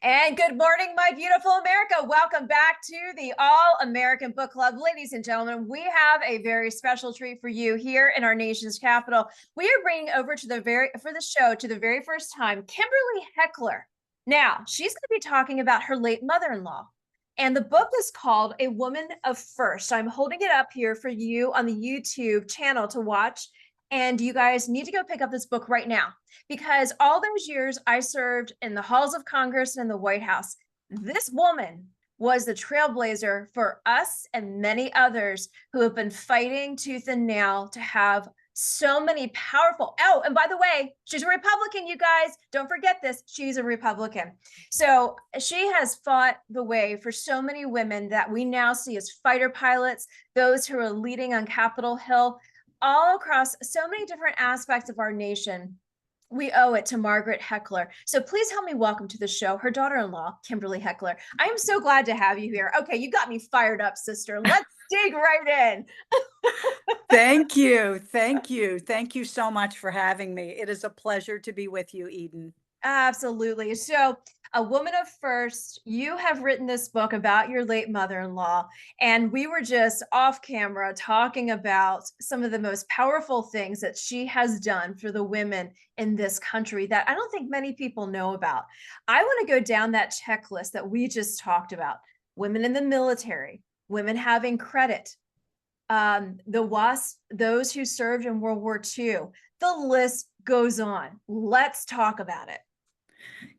And good morning, my beautiful America. Welcome back to the All American Book Club. Ladies and gentlemen, we have a very special treat for you here in our nation's capital. We are bringing over to the very first time, Kimberly Heckler. Now, she's going to be talking about her late mother-in-law. And the book is called A Woman of First. I'm holding it up here for you on the YouTube channel to watch. And you guys need to go pick up this book right now, because all those years I served in the halls of Congress and in the White House, this woman was the trailblazer for us and many others who have been fighting tooth and nail to have so many powerful. Oh, and by the way, she's a Republican, you guys. Don't forget this. She's a Republican. So she has fought the way for so many women that we now see as fighter pilots, those who are leading on Capitol Hill, all across so many different aspects of our nation. We owe it to Margaret Heckler. So please help me welcome to the show her daughter-in-law, Kimberly Heckler. I am so glad to have you here. Okay, you got me fired up, sister. Let's dig right in. Thank you. Thank you. Thank you so much for having me. It is a pleasure to be with you, Eden. Absolutely. So, A Woman of First, you have written this book about your late mother-in-law, and we were just off camera talking about some of the most powerful things that she has done for the women in this country that I don't think many people know about. I want to go down that checklist that we just talked about. Women in the military, women having credit, those who served in World War II. The list goes on. Let's talk about it.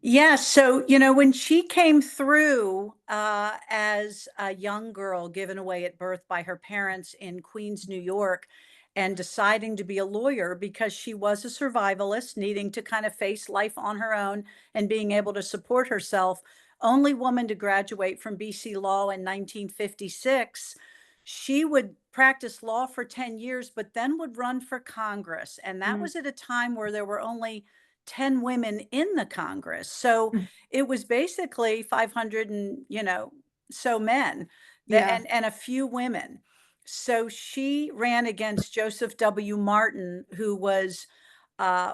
Yeah, so, when she came through as a young girl given away at birth by her parents in Queens, New York, and deciding to be a lawyer because she was a survivalist, needing to kind of face life on her own and being able to support herself, only woman to graduate from BC Law in 1956. She would practice law for 10 years, but then would run for Congress. And that Mm. was at a time where there were only 10 women in the Congress. So it was basically 500 and, so men Yeah. and a few women. So she ran against Joseph W. Martin, who was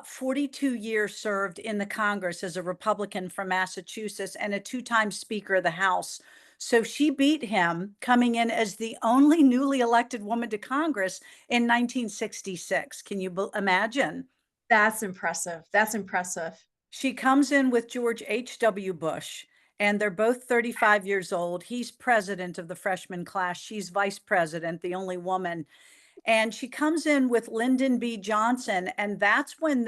42 years served in the Congress as a Republican from Massachusetts and a two-time Speaker of the House. So she beat him, coming in as the only newly elected woman to Congress in 1966. Can you imagine? That's impressive. That's impressive. She comes in with George H.W. Bush, and they're both 35 years old. He's president of the freshman class. She's vice president, the only woman. And she comes in with Lyndon B. Johnson, and that's when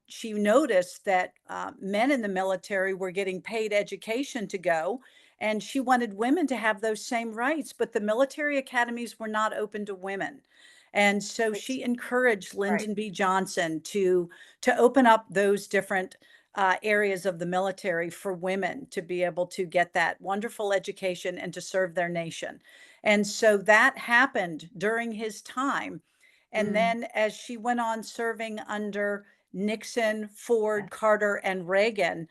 she noticed that men in the military were getting paid education to go, and she wanted women to have those same rights, but the military academies were not open to women. And so Right. she encouraged Right. Lyndon B. Johnson to open up those different areas of the military for women to be able to get that wonderful education and to serve their nation. And so that happened during his time. And Mm. then as she went on serving under Nixon, Ford, Carter, and Reagan,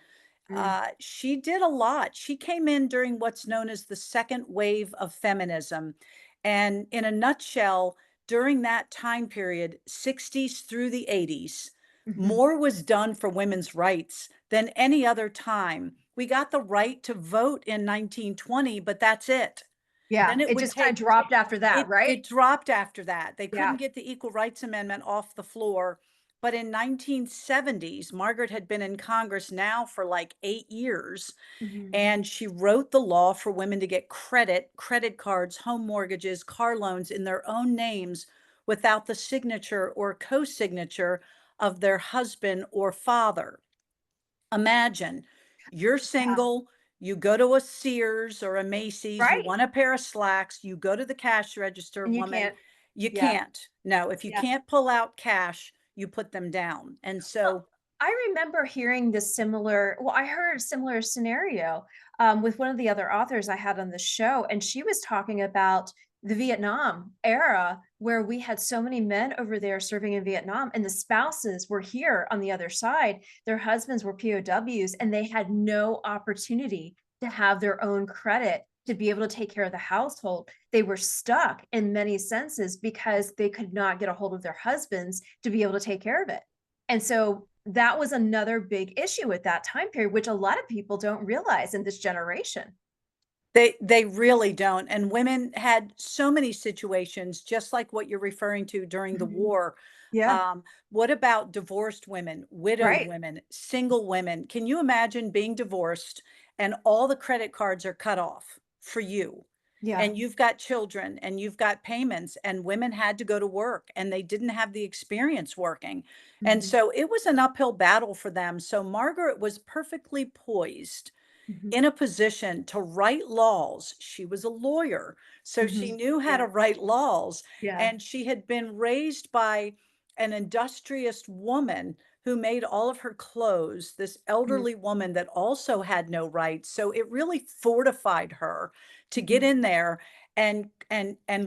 Mm. she did a lot. She came in during what's known as the second wave of feminism. And in a nutshell, during that time period, 60s through the 80s, Mhm. more was done for women's rights than any other time. We got the right to vote in 1920, but that's it. Yeah, Then it it would just kind of take dropped after that, it right? dropped after that. They couldn't Yeah. get the Equal Rights Amendment off the floor. But in 1970s, Margaret had been in Congress now for like 8 years, Mhm. and she wrote the law for women to get credit cards, home mortgages, car loans in their own names without the signature or co-signature of their husband or father. Imagine you're Yeah. single, you go to a Sears or a Macy's, you Right. want a pair of slacks, you go to the cash register, And you woman, can't. you Yeah. can't. No, if you Yeah. can't pull out cash, you put them down. And Well, so, I remember hearing I heard a similar scenario with one of the other authors I had on the show, and she was talking about the Vietnam era where we had so many men over there serving in Vietnam, and the spouses were here on the other side. Their husbands were POWs, and they had no opportunity to have their own credit to be able to take care of the household. They were stuck in many senses because they could not get a hold of their husbands to be able to take care of it. And so that was another big issue at that time period, which a lot of people don't realize in this generation. They really don't, and women had so many situations, just like what you're referring to during the Mhm. war. Yeah, What about divorced women, widowed right. women, single women? Can you imagine being divorced and all the credit cards are cut off for you? Yeah. And you've got children and you've got payments, and women had to go to work and they didn't have the experience working. And Mhm. so it was an uphill battle for them. So Margaret was perfectly poised Mhm. in a position to write laws. She was a lawyer, so she Mhm. knew how Yeah. to write laws. Yeah. And she had been raised by an industrious woman who made all of her clothes, this Mhm. elderly woman that also had no rights. So it really fortified her to get Mhm. in there and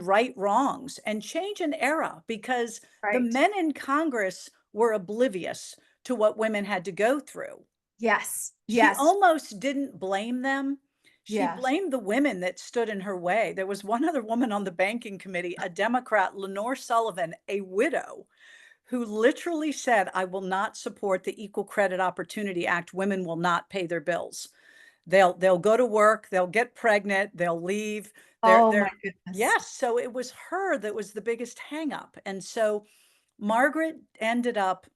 right wrongs and change an era, because the Right. men in Congress were oblivious to what women had to go through. Yes. She Yes. almost didn't blame them. She Yeah. blamed the women that stood in her way. There was one other woman on the banking committee, a Democrat, Lenore Sullivan, a widow, who literally said, "I will not support the Equal Credit Opportunity Act. Women will not pay their bills. They'll go to work, they'll get pregnant, they'll leave." Oh my They're goodness. Yes, so it was her that was the biggest hang up. And so Margaret ended up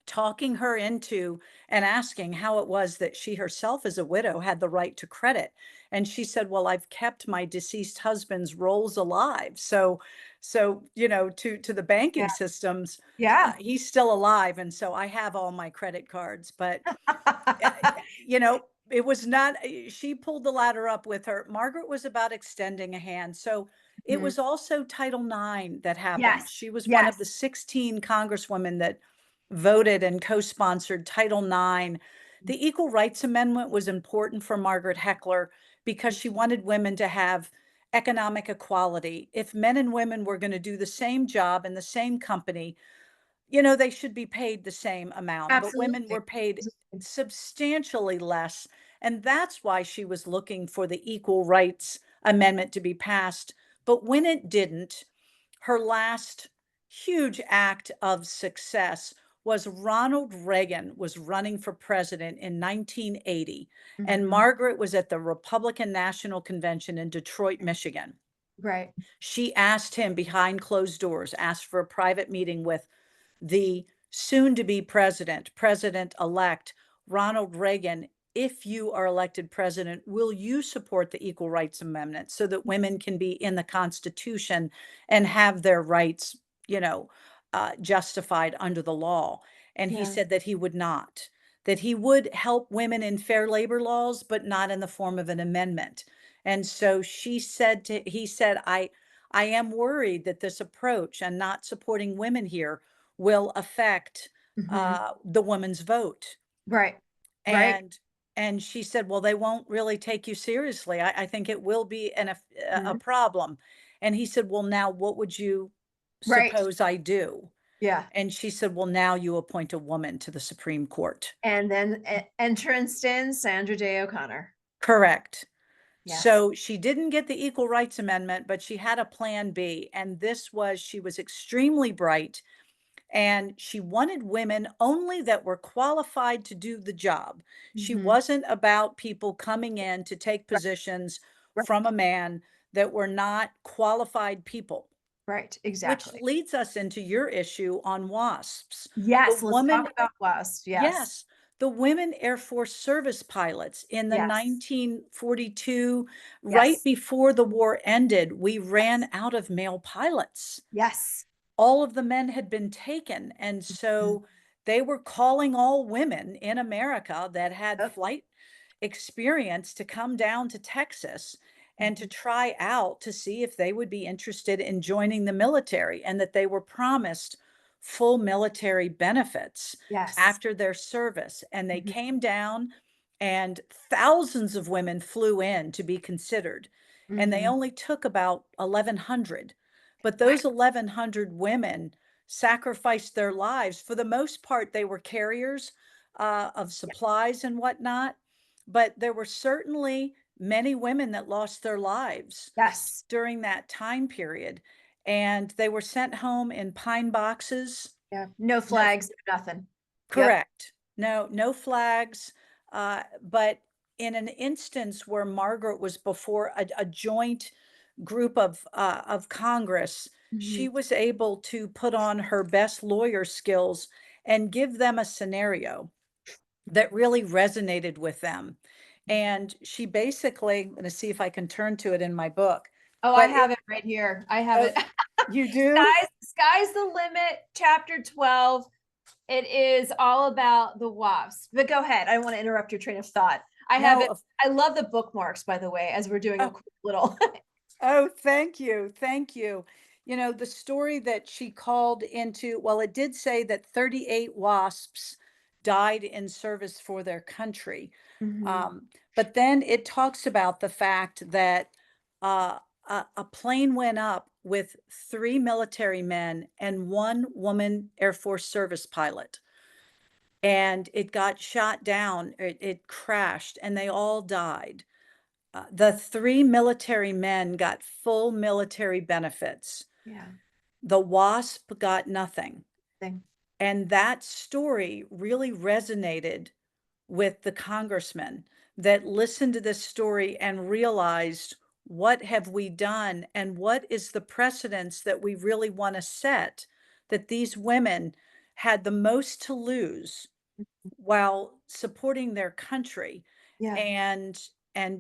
talking her into and asking how it was that she herself, as a widow, had the right to credit. And she said, "Well, I've kept my deceased husband's rolls alive." So, to the Yeah. banking systems, Yeah. he's still alive, and so I have all my credit cards. But it was not, she pulled the ladder up with her. Margaret was about extending a hand. So it Mhm. was also Title IX that happened. Yes. She was one of the Yes. 16 congresswomen that voted and co-sponsored Title IX. The Equal Rights Amendment was important for Margaret Heckler because she wanted women to have economic equality. If men and women were going to do the same job in the same company, they should be paid the same amount, but women Absolutely. were paid substantially less. And that's why she was looking for the Equal Rights Amendment to be passed. But when it didn't, her last huge act of success was Ronald Reagan was running for president in 1980, and Mhm. Margaret was at the Republican National Convention in Detroit, Michigan. Right. She asked him behind closed doors, asked for a private meeting with the soon to be president-elect Ronald Reagan. "If you are elected president, will you support the Equal Rights Amendment so that women can be in the Constitution and have their rights, justified under the law?" And he Yeah. said that he would not, that he would help women in fair labor laws, but not in the form of an amendment. And so he said, I am worried that this approach and not supporting women here will affect Mhm. the woman's vote. Right. Right. And and she said, "Well, they won't really take you seriously. I think it will be a Mhm. problem." And he said, "Well, now what would you Right. suppose I do?" Yeah. And she said, "Well, now you appoint a woman to the Supreme Court." And then entranced in Sandra Day O'Connor. Correct. Yes. So she didn't get the Equal Rights Amendment, but she had a plan B. And she was extremely bright, and she wanted women only that were qualified to do the job. She Mhm. wasn't about people coming in to take Right. positions Right. from a man that were not qualified people, Right. which Exactly. leads us into your issue on WASPs. The Yes. Let's talk woman, about WASP. Yes. yes, the women Air Force service pilots in the Yes. 1942, right Yes. before the war ended, we ran out of male pilots. Yes. All of the men had been taken. And Mhm. so they were calling all women in America that had Yep. flight experience to come down to Texas and to Mhm. try out to see if they would be interested in joining the military, and that they were promised full military benefits Yes. after their service. And they Mhm. came down, and thousands of women flew in to be considered. And they Mhm. only took about 1,100. But Right. those 1,100 women sacrificed their lives. For the most part, they were carriers of Yeah. supplies and whatnot. But there were certainly many women that lost their lives Yes. during that time period. And they were sent home in pine boxes. Yeah. No No, flags, no nothing. Yep. Correct. No, no flags. But in an instance where Margaret was before a joint group of Congress, she Mhm. was able to put on her best lawyer skills and give them a scenario that really resonated with them. And she basically, I'm going to see if I can turn to it in my book, Oh, I but have it right here. I have oh, it. you do? Sky's the limit, chapter 12. It is all about the wasps. But go ahead. I don't want to interrupt your train of thought. I have No, it. I love the bookmarks, by the way, as we're doing a oh, quick little. oh, thank you. Thank you. You know, the story that she called into, well, it did say that 38 wasps died in service for their country. Mhm. But then it talks about the fact that uh, a plane went up with 3 military men and 1 woman Air Force service pilot. And it got shot down, it crashed, and they all died. The 3 military men got full military benefits. Yeah. The WASP got nothing. Thing. And that story really resonated with the congressman that listened to this story and realized, what have we done and what is the precedence that we really want to set, that these women had the most to lose while supporting their country, Yeah. and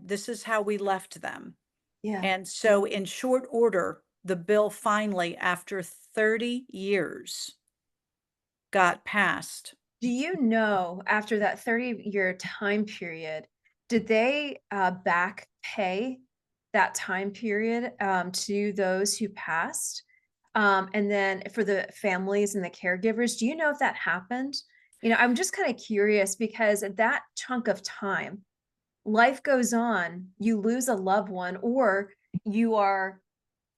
this is how we left them. Yeah. And so in short order, the bill finally, after 30 years, got passed. Do you know after that 30-year time period, did they back pay that time period to those who passed? And then for the families and the caregivers, do you know if that happened? I'm just kind of curious because at that chunk of time, life goes on, you lose a loved one, or you are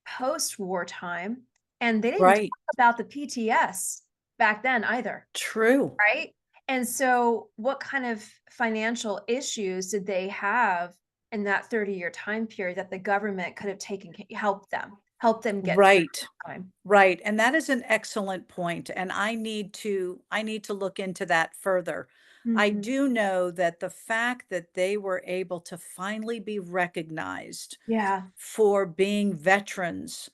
post-war time, and they didn't Right. talk about the PTS back then either. True. Right? And so what kind of financial issues did they have in that 30-year time period that the government could have taken help them get through Right. time? Right. And that is an excellent point. And I need to look into that further. I Mhm. do know that the fact that they were able to finally be recognized Yeah. for being veterans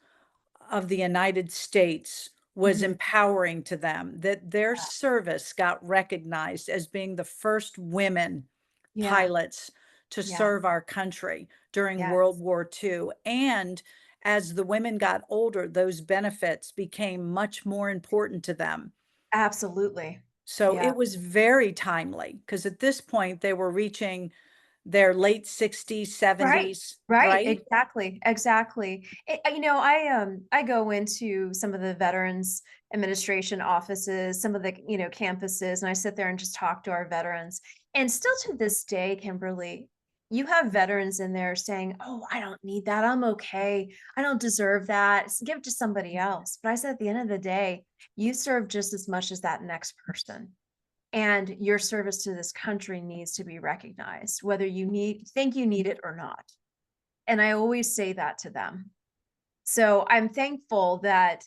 of the United States was Mhm. empowering to them, that their service got recognized as being the first women Yeah. pilots to Yeah. serve our country during World Yes. War II. And as the women got older, those benefits became much more important to them. Absolutely. So Yeah. it was very timely because at this point they were reaching their late 60s, Right. 70s, Right. right? Exactly. Exactly. I go into some of the Veterans Administration offices, some of the, campuses, and I sit there and just talk to our veterans. And still to this day, Kimberly, you have veterans in there saying, "Oh, I don't need that. I'm okay. I don't deserve that. Give it to somebody else." But I said at the end of the day, you serve just as much as that next person. And your service to this country needs to be recognized, whether think you need it or not. And I always say that to them. So I'm thankful that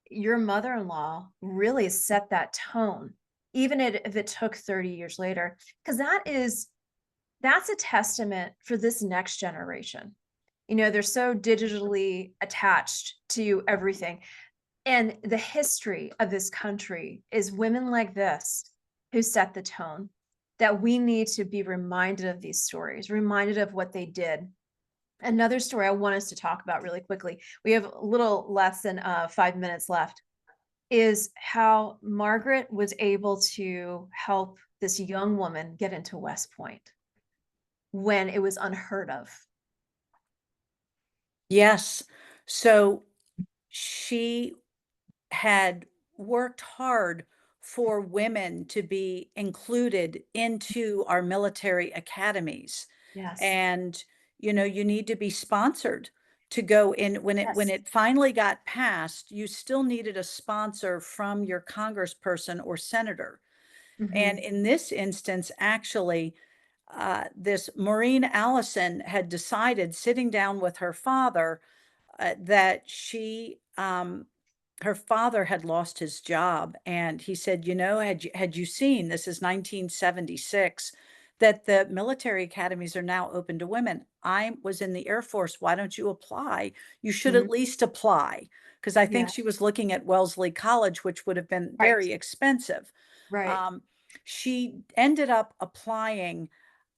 your mother-in-law really set that tone, even if it took 30 years later, because that's a testament for this next generation. They're so digitally attached to everything. And the history of this country is women like this who set the tone, that we need to be reminded of these stories, reminded of what they did. Another story I want us to talk about really quickly, we have a little less than 5 minutes left, is how Margaret was able to help this young woman get into West Point when it was unheard of. Yes. So she had worked hard for women to be included into our military academies. Yes. And, you know, you need to be sponsored to go in. When Yes. it finally got passed, you still needed a sponsor from your congressperson or senator. And Mhm. in this instance, actually, this Maureen Allison had decided, sitting down with her father, that she her father had lost his job, and he said, had you seen, this is 1976, that the military academies are now open to women. I was in the Air Force. Why don't you apply? You should Mhm. at least apply. Because I think Yeah. she was looking at Wellesley College, which would have been Right. very expensive. Right. Um, she ended up applying,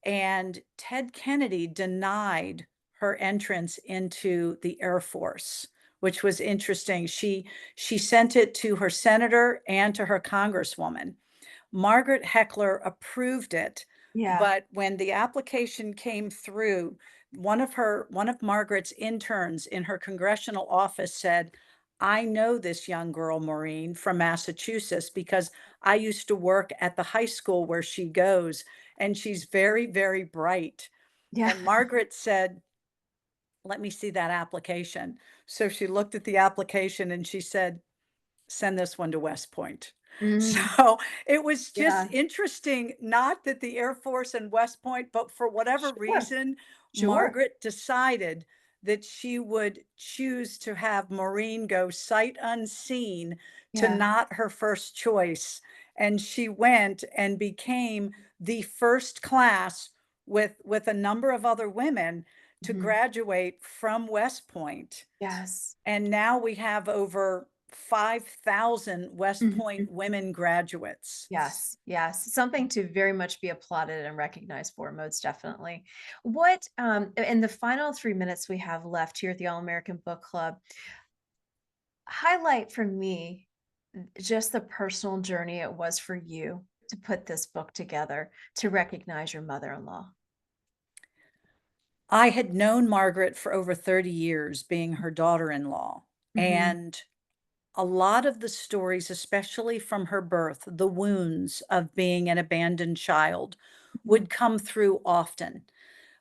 and Ted Kennedy denied her entrance into the Air Force, which was interesting. She sent it to her senator and to her congresswoman. Margaret Heckler approved it, Yeah. but when the application came through, one of Margaret's interns in her congressional office said, "I know this young girl, Maureen, from Massachusetts, because I used to work at the high school where she goes, and she's very, very bright." Yeah. And Margaret said, "Let me see that application." So she looked at the application and she said, "Send this one to West Point." Mm. So it was just Yeah. interesting, not that the Air Force and West Point, but for whatever Sure. reason, Sure. Margaret decided that she would choose to have Maureen go sight unseen to Yeah. not her first choice. And she went and became the first class with a number of other women to Mhm. graduate from West Point. Yes. And now we have over 5,000 West Point Mhm. women graduates. Yes, yes, something to very much be applauded and recognized for, most definitely. What, in the final 3 minutes we have left here at the All American Book Club, highlight for me just the personal journey it was for you to put this book together to recognize your mother-in-law. I had known Margaret for over 30 years, being her daughter-in-law, Mhm, and a lot of the stories, especially from her birth, the wounds of being an abandoned child, mhm. would come through often.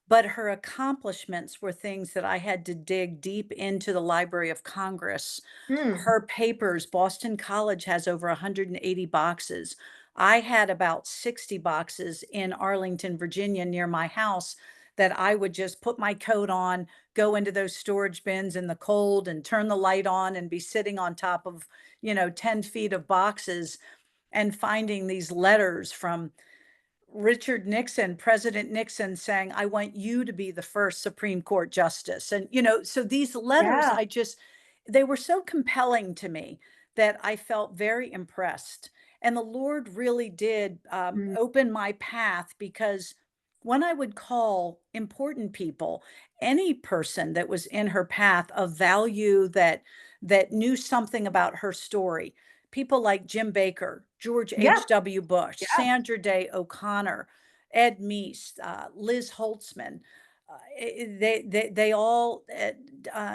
But her accomplishments were things that I had to dig deep into the Library of Congress. Mm, Her papers, Boston College has over 180 boxes. I had about 60 boxes in Arlington, Virginia, near my house, that I would just put my coat on, go into those storage bins in the cold and turn the light on and be sitting on top of, 10 feet of boxes and finding these letters from Richard Nixon, President Nixon, saying, "I want you to be the first Supreme Court justice." And, so these letters, yeah, they were so compelling to me that I felt very impressed. And the Lord really did mm, open my path, because when I would call important people, any person that was in her path of value, that knew something about her story, people like Jim Baker, George yeah, H.W. Bush, yeah, Sandra Day O'Connor, Ed Meese, Liz Holtzman, they all,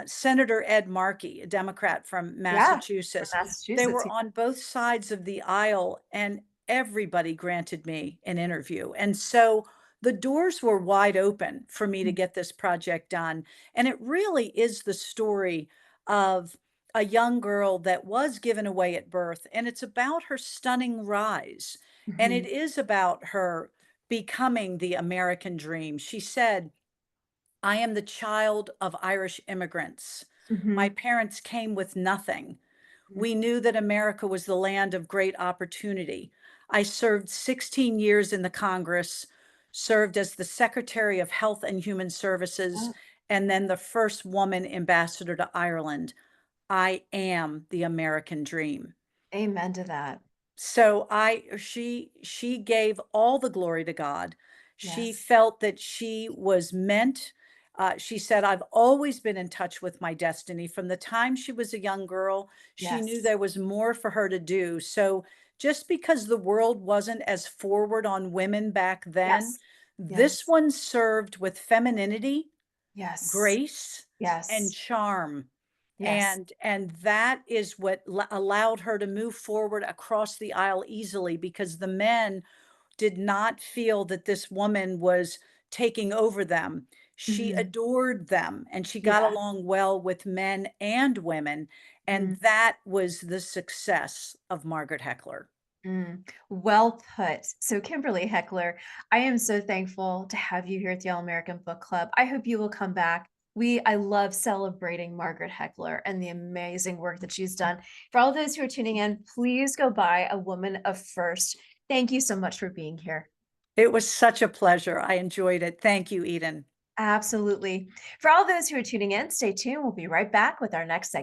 Senator Ed Markey, a Democrat from yeah, from Massachusetts, they Massachusetts, were on both sides of the aisle, and everybody granted me an interview. And so the doors were wide open for me to yeah. get this project done. And it really is the story of a young girl that was given away at birth, and it's about her stunning rise. And it Mhm, is about her becoming the American dream. She said, "I am the child of Irish immigrants. My mhm, parents came with nothing. mhm. We knew that America was the land of great opportunity. I served 16 years in the Congress, served as the Secretary of Health and Human Services, Oh, and then the first woman ambassador to Ireland. I am the American dream." amen to that. So she gave all the glory to God. She Yes, felt that she was meant. She said, "I've always been in touch with my destiny. From the time she was a young girl, she knew yes, there was more for her to do." So just because the world wasn't as forward on women back then, yes, this yes, one served with femininity, yes, grace, and yes, charm. yes. And that is what allowed her to move forward across the aisle easily, because the men did not feel that this woman was taking over them. She Mhm. adored them, and she got Yeah. along well with men and women. And Mm, that was the success of Margaret Heckler. mm. Well put. So, Kimberly Heckler, I am so thankful to have you here at the All American Book Club. I hope you will come back I love celebrating Margaret Heckler and the amazing work that she's done. For all those who are tuning in, please go buy A Woman of First. Thank you so much for being here. It was such a pleasure. I enjoyed it. Thank you, Eden. Absolutely. For all those who are tuning in, stay tuned. We'll be right back with our next segment.